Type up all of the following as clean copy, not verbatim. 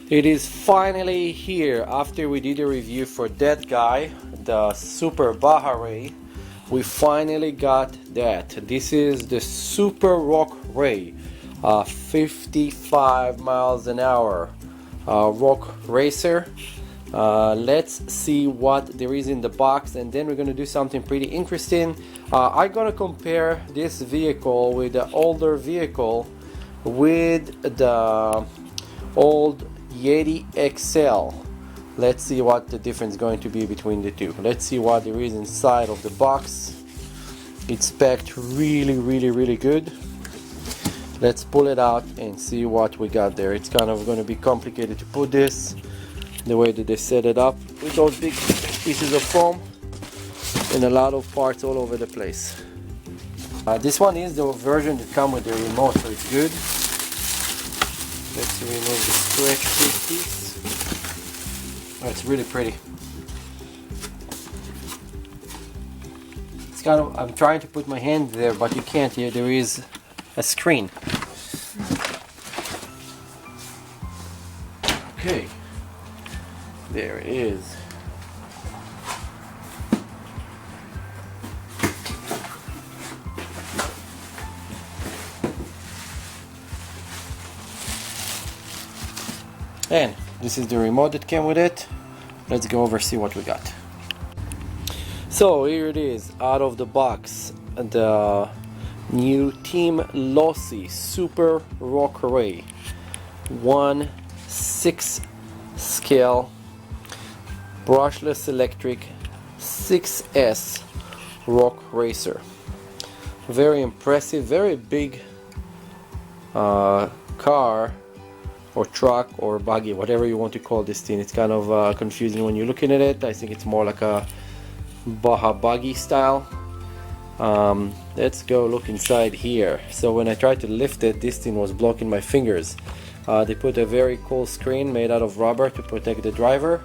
It is finally here. After we did a review for that guy, the Super Baja Ray, we finally got that. This is the Super Rock Ray, 55 miles an hour rock racer. Let's see what there is in the box, and then we're going to do something pretty interesting. I'm going to compare this vehicle with the older vehicle with the old Yeti XL. Let's see what the difference is going to be between the two. Let's see what there is inside of the box. It's packed really good. Let's pull it out and see what we got there. It's kind of going to be complicated to put this, the way that they set it up with those big pieces of foam and a lot of parts all over the place. This one is the version that comes with the remote, so it's good. Let's remove the stretch piece. Oh, it's really pretty. It's kind of, I'm trying to put my hand there, but you can't. Here there is a screen. Okay, there it is. And this is the remote that came with it. Let's go over see what we got. So here it is, out of the box, the new Team Losi Super Rock Ray 1/6 scale brushless electric 6S rock racer. Very impressive, very big car or truck or buggy, whatever you want to call this thing. It's kind of confusing when you're looking at it. I think it's more like a Baja buggy style. Let's go look inside here. So when I tried to lift it, this thing was blocking my fingers. They put a very cool screen made out of rubber to protect the driver,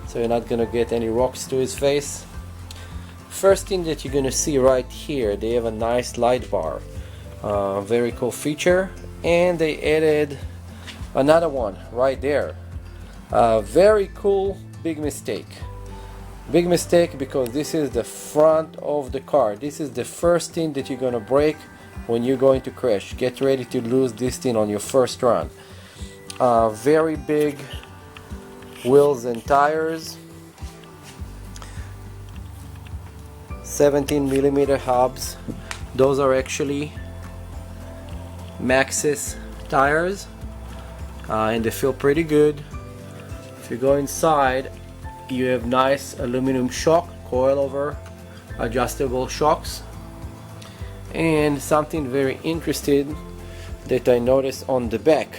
so you're not gonna get any rocks to his face. First thing that you're gonna see right here, they have a nice light bar. Very cool feature, and they added another one right there. Very cool. Big mistake because this is the front of the car. This is the first thing that you're gonna break when you're going to crash. Get ready to lose this thing on your first run. Very big wheels and tires, 17mm hubs. Those are actually Maxxis tires, and they feel pretty good. If you go inside, you have nice aluminum shock, coilover adjustable shocks, and something very interesting that I noticed on the back.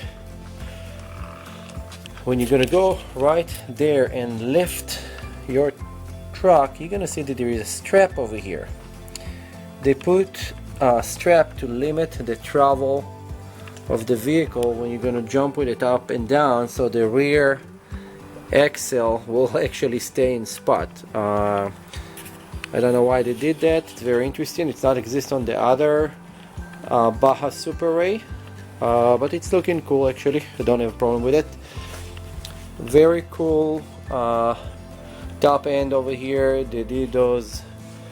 When you're gonna go right there and lift your truck, you're gonna see that there is a strap over here. They put a strap to limit the travel of the vehicle when you're gonna jump with it up and down, so the rear axle will actually stay in spot. I don't know why they did that. It's very interesting. It's not exist on the other Baja Super Ray, but it's looking cool actually. I don't have a problem with it. Very cool top end over here. They did those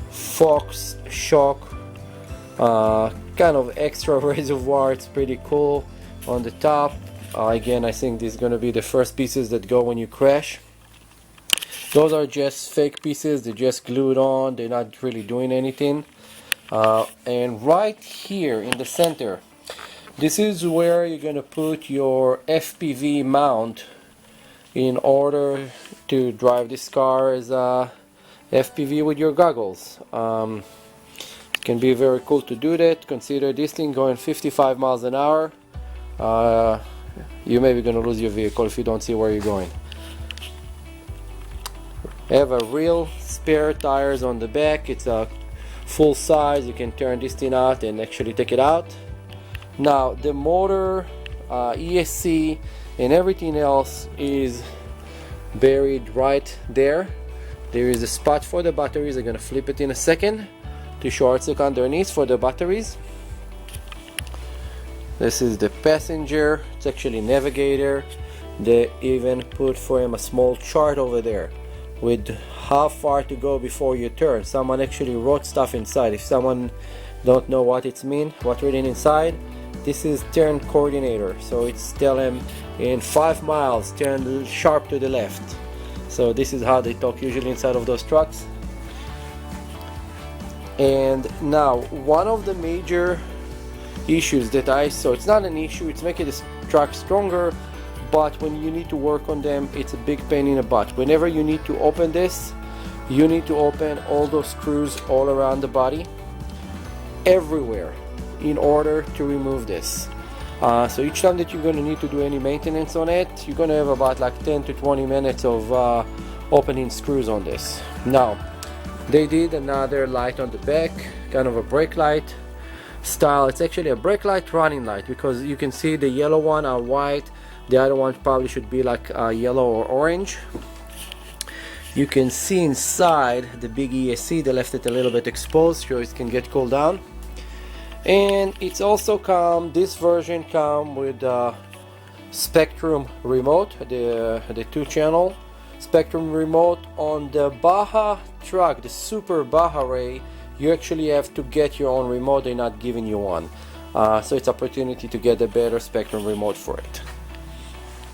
Fox shock kind of extra reservoir. It's pretty cool on the top. Again, I think this is going to be the first pieces that go when you crash. Those are just fake pieces. They're just glued on. They're not really doing anything. And right here in the center, this is where you're going to put your Fpv mount in order to drive this car as a FPV with your goggles. It can be very cool to do that. Consider this thing going 55 miles an hour. You may be going to lose your vehicle if you don't see where you're going. Have a real spare tires on the back. It's a full size. You can turn this thing out and actually take it out. Now the motor, ESC and everything else is buried right there. There is a spot for the batteries. I'm going to flip it in a second to short look underneath for the batteries. This is the passenger. It's actually navigator. They even put for him a small chart over there with how far to go before you turn. Someone actually wrote stuff inside. If someone don't know what it's mean, what written inside, this is turn coordinator. So it's tell him in 5 miles turn sharp to the left. So this is how they talk usually inside of those trucks. And now one of the major issues that I saw, it's not an issue, it's making this truck stronger, but when you need to work on them, it's a big pain in the butt. Whenever you need to open this, you need to open all those screws all around the body, everywhere, in order to remove this. So each time that you're going to need to do any maintenance on it, you're going to have about like 10 to 20 minutes of opening screws on this. Now, they did another light on the back, kind of a brake light style. It's actually a brake light running light, because you can see the yellow one are white, the other one probably should be like yellow or orange. You can see inside the big ESC, they left it a little bit exposed so it can get cooled down. And it's also this version come with Spectrum remote, the 2-channel Spectrum remote. On the Baja truck, the Super Baja Ray, you actually have to get your own remote. They're not giving you one, so it's opportunity to get a better Spectrum remote for it.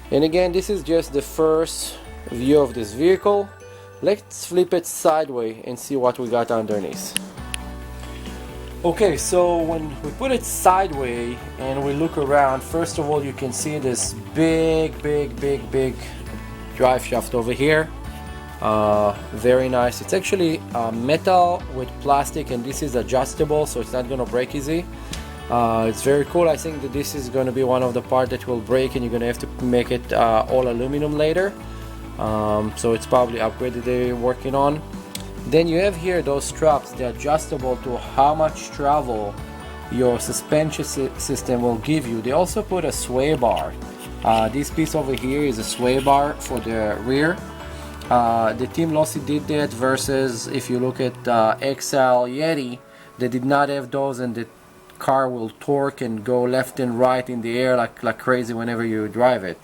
And again, this is just the first view of this vehicle. Let's flip it sideways and see what we got underneath. Okay, so when we put it sideways and we look around, first of all you can see this big drive shaft over here. Very nice. It's actually metal with plastic, and this is adjustable, so it's not gonna break easy. It's very cool. I think that this is gonna be one of the parts that will break, and you're gonna have to make it all aluminum later. So it's probably upgraded they're working on. Then you have here those straps, they're adjustable to how much travel your suspension system will give you. They also put a sway bar. This piece over here is a sway bar for the rear. The Team Losi did that, versus if you look at Axial Yeti, they did not have those, and the car will torque and go left and right in the air like crazy whenever you drive it.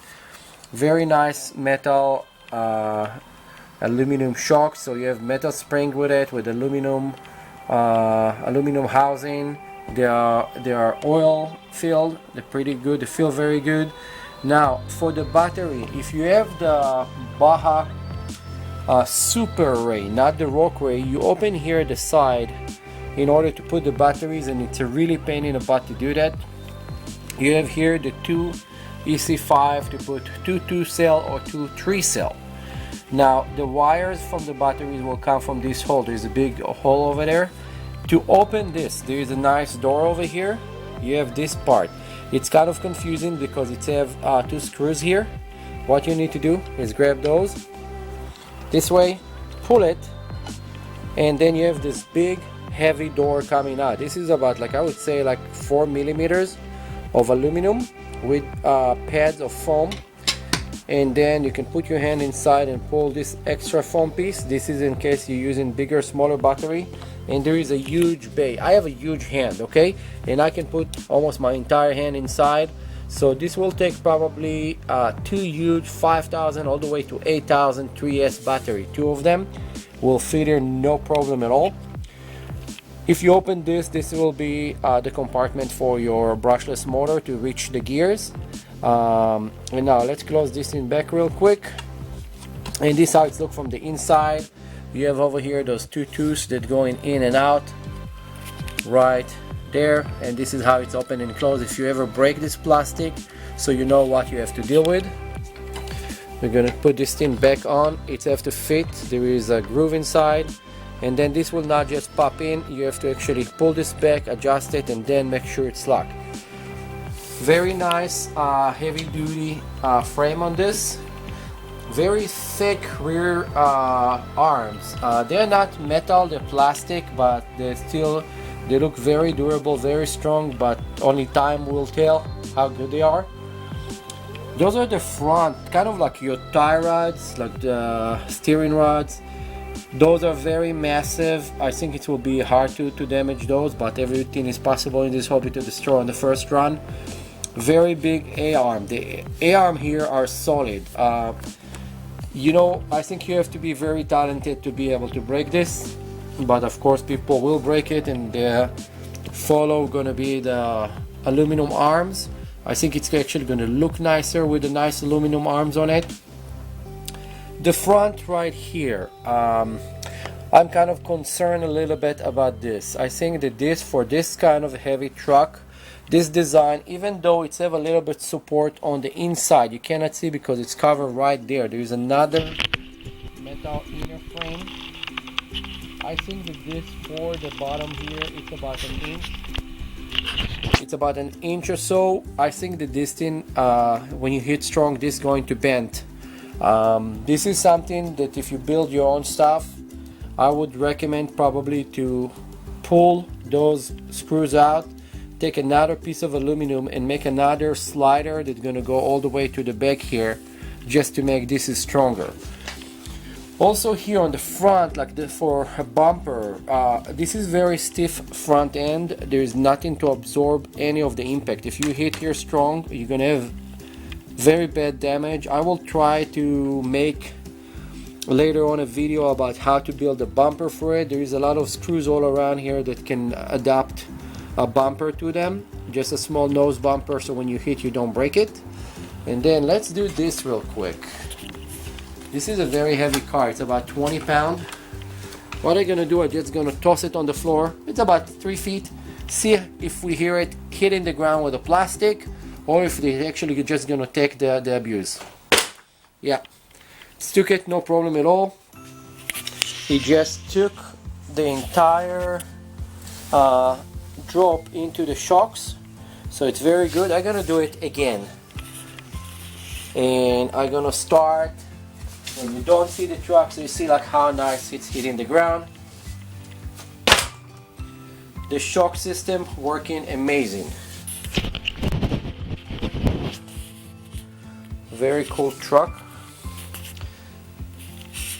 Very nice metal aluminum shocks, so you have metal spring with it, with aluminum housing. They are oil filled. They're pretty good. They feel very good. Now for the battery, if you have the Baja Super Ray, not the Rock Ray, you open here the side in order to put the batteries, and it's a really pain in the butt to do that. You have here the 2 EC5 to put 2 2-cell or 2 3-cell. Now the wires from the batteries will come from this hole. There's a big hole over there. To open this, there is a nice door over here. You have this part. It's kind of confusing because it have 2 screws here. What you need to do is grab those this way, pull it, and then you have this big heavy door coming out. This is about, like, I would say like 4 millimeters of aluminum with pads of foam. And then you can put your hand inside and pull this extra foam piece. This is in case you're using bigger, smaller battery. And there is a huge bay. I have a huge hand, okay, and I can put almost my entire hand inside. So this will take probably 2 huge 5,000 all the way to 8,000 3S battery. 2 of them will fit in no problem at all. If you open this, this will be the compartment for your brushless motor to reach the gears. And now let's close this in back real quick. And this is how it looks from the inside. You have over here those 2 tooths that going in and out right there, and this is how it's open and closed if you ever break this plastic, so you know what you have to deal with. We're gonna put this thing back on. It has to fit. There is a groove inside, and then this will not just pop in. You have to actually pull this back, adjust it, and then make sure it's locked. Very nice heavy duty frame on this. Very thick rear arms. They're not metal, they're plastic, but they look very durable, very strong, but only time will tell how good they are. Those are the front, kind of like your tie rods, like the steering rods. Those are very massive. I think it will be hard to damage those, but everything is possible in this hobby to destroy on the first run. very big A-arm. The A-arm here are solid. You know, I think you have to be very talented to be able to break this, but of course people will break it, and the follow gonna be the aluminum arms. I think it's actually gonna look nicer with the nice aluminum arms on it. The front right here, I'm kind of concerned a little bit about this. I think that this, for this kind of heavy truck, this design, even though it's have a little bit support on the inside, you cannot see because it's covered right there. There is another metal inner frame. I think that this, for the bottom here, it's about an inch. It's about an inch or so. I think that this thing, when you hit strong, this is going to bend. This is something that if you build your own stuff, I would recommend probably to pull those screws out, take another piece of aluminum and make another slider that's going to go all the way to the back here, just to make this stronger. Also here on the front, like for a bumper, this is very stiff front end. There is nothing to absorb any of the impact. If you hit here strong, you're going to have very bad damage. I will try to make later on a video about how to build a bumper for it. There is a lot of screws all around here that can adapt a bumper to them, just a small nose bumper, so when you hit you don't break it. And then let's do this real quick. This is a very heavy car, it's about 20 pounds. What I'm gonna do, I'm just gonna toss it on the floor. It's about 3 feet. See if we hear it hitting the ground with a plastic, or if they actually just gonna take the abuse. Yeah, it took it, no problem at all. He just took the entire drop into the shocks, so it's very good. I'm gonna do it again, and I'm gonna start when you don't see the truck, so you see like how nice it's hitting the ground. The shock system working amazing. Very cool truck,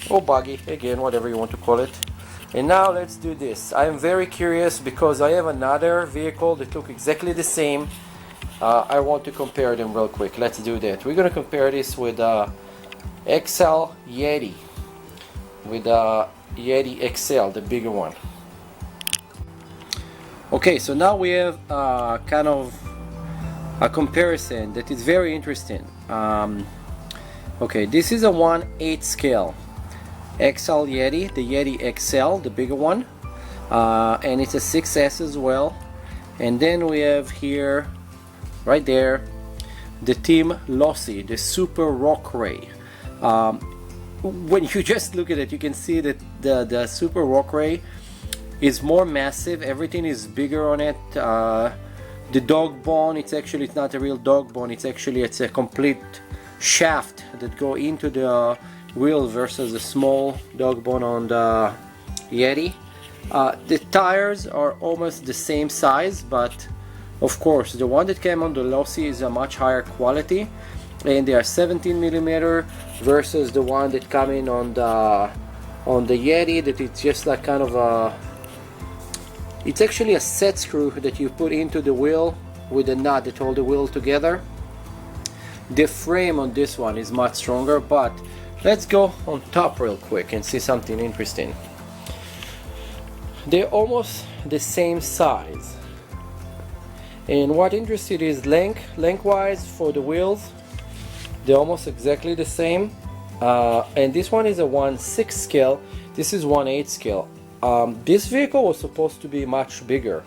or buggy, again, whatever you want to call it. And now let's do this. I'm very curious because I have another vehicle that look exactly the same. I want to compare them real quick. Let's do that. We're going to compare this with XL Yeti, with Yeti XL, the bigger one. Okay, so now we have kind of a comparison that is very interesting. Okay, this is a 1/8 scale XL Yeti, the Yeti XL, the bigger one, and it's a 6S as well. And then we have here, right there, the Team Losi, the Super Rock Ray. When you just look at it, you can see that the Super Rock Ray is more massive. Everything is bigger on it. The dog bone, it's not a real dog bone. It's a complete shaft that go into the wheel versus the small dog bone on the Yeti. The tires are almost the same size, but of course the one that came on the Losi is a much higher quality, and they are 17mm versus the one that came in on the Yeti, that it's just like kind of a, it's actually a set screw that you put into the wheel with a nut that hold the wheel together. The frame on this one is much stronger, but let's go on top real quick and see something interesting. They're almost the same size, and what interested is lengthwise for the wheels. They're almost exactly the same, and this one is a 1/6 scale. This is 1/8 scale. This vehicle was supposed to be much bigger.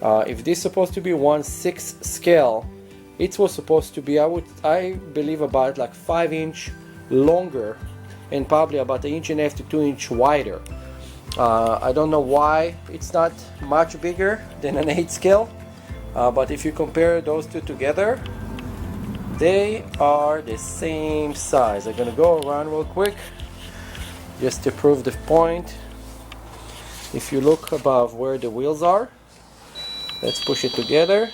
If this is supposed to be 1/6 scale, it was supposed to be, I believe, about like 5" longer, and probably about 1.5 inches to 2 inches wider. I don't know why it's not much bigger than an 8 scale, but if you compare those two together, they are the same size. I'm gonna go around real quick just to prove the point. If you look above where the wheels are, let's push it together.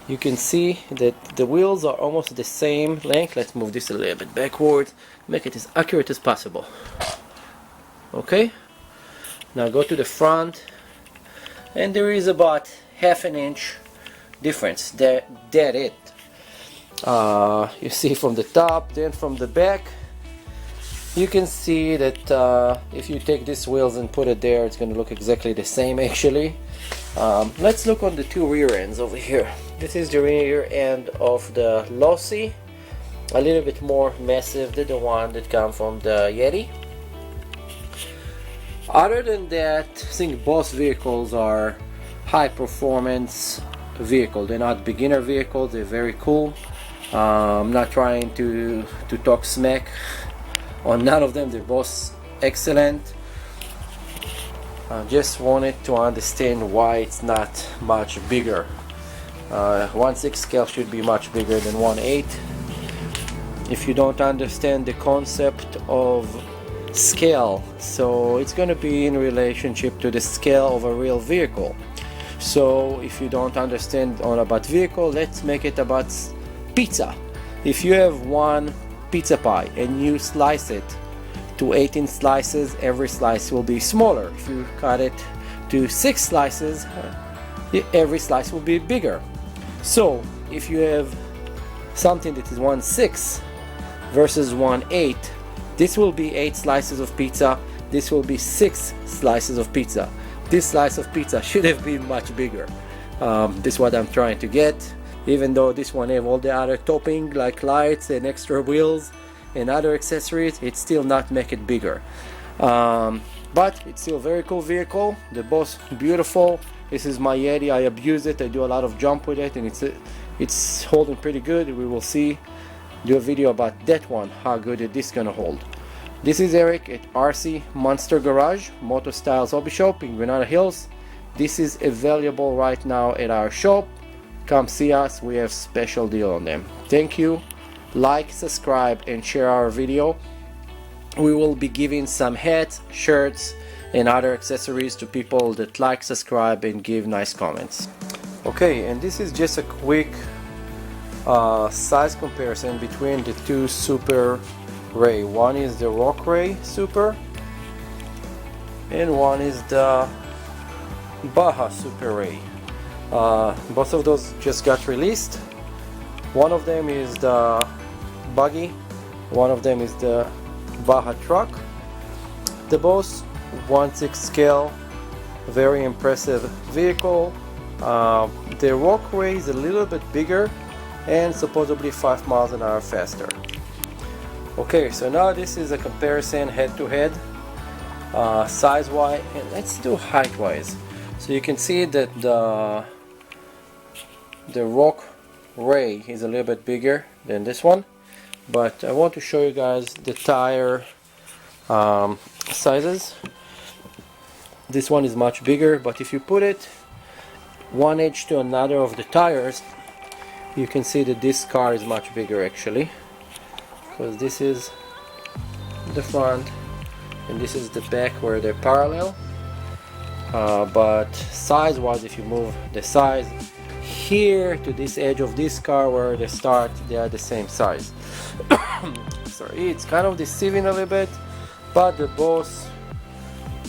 You can see that the wheels are almost the same length. Let's move this a little bit backwards, make it as accurate as possible. Okay, now go to the front, and there is about half an inch difference. That it. You see from the top, then from the back, you can see that if you take these wheels and put it there, it's going to look exactly the same actually. Let's look on the two rear ends over here. This is the rear end of the Losi, a little bit more massive than the one that comes from the Yeti. Other than that, I think both vehicles are high performance vehicles. They're not beginner vehicles, they're very cool. I'm not trying to talk smack on none of them, they're both excellent. I just wanted to understand why it's not much bigger. 1/6 scale should be much bigger than 1/8. If you don't understand the concept of scale, so it's going to be in relationship to the scale of a real vehicle. So if you don't understand about vehicle, let's make it about pizza. If you have one pizza pie and you slice it to 18 slices, every slice will be smaller. If you cut it to 6 slices, every slice will be bigger. So if you have something that is 1/6 versus 1/8, this will be 8 slices of pizza, this will be 6 slices of pizza. This slice of pizza should have been much bigger. This is what I'm trying to get. Even though this one have all the other topping like lights and extra wheels and other accessories, it still not make it bigger. But it's still a very cool vehicle. They're both beautiful. This is my Yeti. I abuse it. I do a lot of jump with it, and it's holding pretty good. We will do a video about that one, how good it is gonna hold. This is Eric at RC Monster Garage, MotoStyles hobby shop in Granada Hills. This is available right now at our shop. Come see us, we have special deal on them. Thank you. Like, subscribe and share our video. We will be giving some hats, shirts and other accessories to people that like, subscribe and give nice comments. Okay, and this is just a quick size comparison between the two Super Ray. One is the Rock Ray Super and one is the Baja Super Ray. Both of those just got released. One of them is the buggy, one of them is the Baja truck. They're both 1/6 scale, very impressive vehicle. The Rock Ray is a little bit bigger and supposedly 5 miles an hour faster. Okay, so now this is a comparison head to head, size wise, and let's do height wise. So you can see that the Rock Ray is a little bit bigger than this one, but I want to show you guys the tire sizes. This one is much bigger, but if you put it one edge to another of the tires, you can see that this car is much bigger actually, because this is the front and this is the back where they're parallel. But size wise, if you move the size here to this edge of this car where they start, they are the same size. Sorry, it's kind of deceiving a little bit, but they're both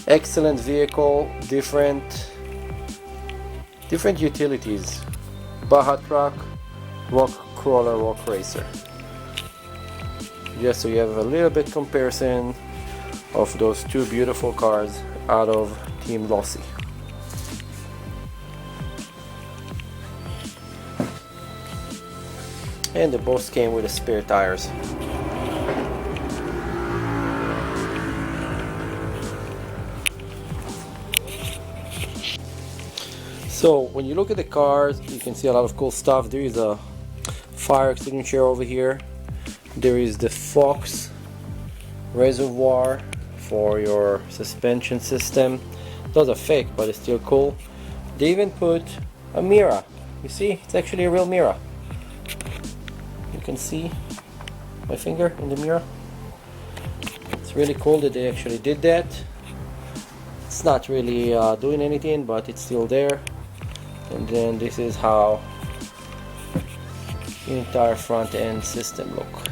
excellent vehicle, different utilities. Baja truck, rock crawler, rock racer. Just so you have a little bit comparison of those two beautiful cars out of Team Losi. And they both came with the spare tires. So when you look at the cars, you can see a lot of cool stuff. There is a fire extinguisher over here. There is the Fox reservoir for your suspension system. Those are fake, but it's still cool. They even put a mirror. You see, it's actually a real mirror. You can see my finger in the mirror. It's really cool that they actually did that. It's not really doing anything, but it's still there. And then this is how the entire front end system look.